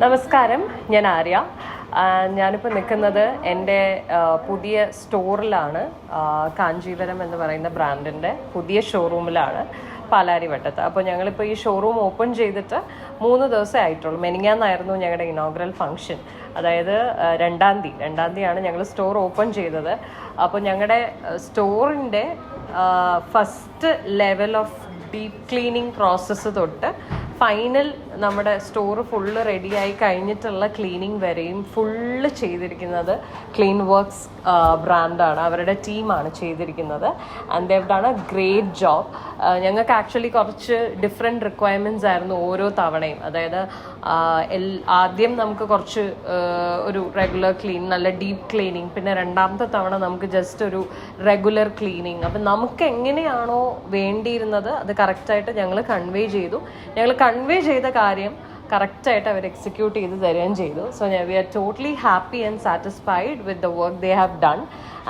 നമസ്കാരം, ഞാൻ ആര്യ. ഞാനിപ്പോൾ നിൽക്കുന്നത് എൻ്റെ പുതിയ സ്റ്റോറിലാണ്. കാഞ്ചീവരം എന്ന് പറയുന്ന ബ്രാൻഡിൻ്റെ പുതിയ ഷോറൂമിലാണ്, പാലാരിവട്ടത്ത്. അപ്പോൾ ഞങ്ങളിപ്പോൾ ഈ ഷോറൂം ഓപ്പൺ ചെയ്തിട്ട് 3 ദിവസമേ ആയിട്ടുള്ളൂ. മെനിങ്ങാന്നായിരുന്നു ഞങ്ങളുടെ ഇനോഗ്രൽ ഫംഗ്ഷൻ. അതായത് 2-ാം തീയതിയാണ് ഞങ്ങൾ സ്റ്റോർ ഓപ്പൺ ചെയ്തത്. അപ്പോൾ ഞങ്ങളുടെ സ്റ്റോറിൻ്റെ first level of deep cleaning process തൊട്ട് ഫൈനൽ നമ്മുടെ സ്റ്റോറ് ഫുള്ള് റെഡിയായി കഴിഞ്ഞിട്ടുള്ള ക്ലീനിങ് വരെയും ഫുള്ള് ചെയ്തിരിക്കുന്നത് ക്ലീൻ വർക്ക്സ് ബ്രാൻഡാണ്. അവരുടെ ടീമാണ് ചെയ്തിരിക്കുന്നത്. And they have done A great job. ഞങ്ങൾക്ക് ആക്ച്വലി കുറച്ച് ഡിഫറെൻറ്റ് റിക്വയർമെൻറ്റ്സ് ആയിരുന്നു ഓരോ തവണയും. അതായത് ആദ്യം നമുക്ക് കുറച്ച് ഒരു റെഗുലർ ക്ലീൻ, നല്ല ഡീപ്പ് ക്ലീനിങ്, പിന്നെ 2-ാമത്തെ തവണ നമുക്ക് ജസ്റ്റ് ഒരു റെഗുലർ ക്ലീനിങ്. അപ്പം നമുക്ക് എങ്ങനെയാണോ വേണ്ടിയിരുന്നത് അത് കറക്റ്റായിട്ട് ഞങ്ങൾ കൺവേ ചെയ്തു. ഞങ്ങൾ കൺവേ ചെയ്ത കാര്യം കറക്റ്റായിട്ട് അവർ എക്സിക്യൂട്ട് ചെയ്ത് തരുകയും ചെയ്തു. So we are totally happy and satisfied with the work they have done.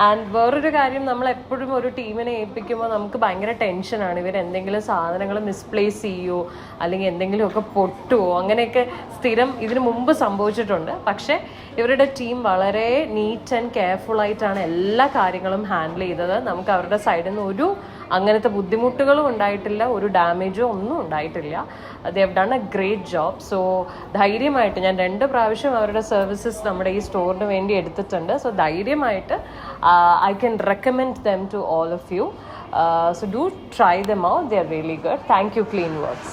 And വേറൊരു കാര്യം, നമ്മൾ എപ്പോഴും ഒരു ടീമിനെ ഏൽപ്പിക്കുമ്പോൾ നമുക്ക് ഭയങ്കര ടെൻഷനാണ്. ഇവർ എന്തെങ്കിലും സാധനങ്ങൾ മിസ്പ്ലേസ് ചെയ്യുമോ അല്ലെങ്കിൽ എന്തെങ്കിലുമൊക്കെ പൊട്ടുമോ, അങ്ങനെയൊക്കെ സ്ഥിരം ഇതിനു മുമ്പ് സംഭവിച്ചിട്ടുണ്ട്. പക്ഷേ ഇവരുടെ ടീം വളരെ നീറ്റ് ആൻഡ് കെയർഫുള്ളായിട്ടാണ് എല്ലാ കാര്യങ്ങളും ഹാൻഡിൽ ചെയ്തത്. നമുക്ക് അവരുടെ സൈഡിൽ നിന്ന് അങ്ങനത്തെ ബുദ്ധിമുട്ടുകളും ഉണ്ടായിട്ടില്ല, ഒരു ഡാമേജോ ഒന്നും ഉണ്ടായിട്ടില്ല. They have done A great job. So ധൈര്യമായിട്ട്, ഞാൻ 2 പ്രാവശ്യം അവരുടെ സർവീസസ് നമ്മുടെ ഈ സ്റ്റോറിന് വേണ്ടി എടുത്തിട്ടുണ്ട്. സോ ധൈര്യമായിട്ട് I can recommend them to all of you. So do try them out. They are really good. Thank you, Clean Works.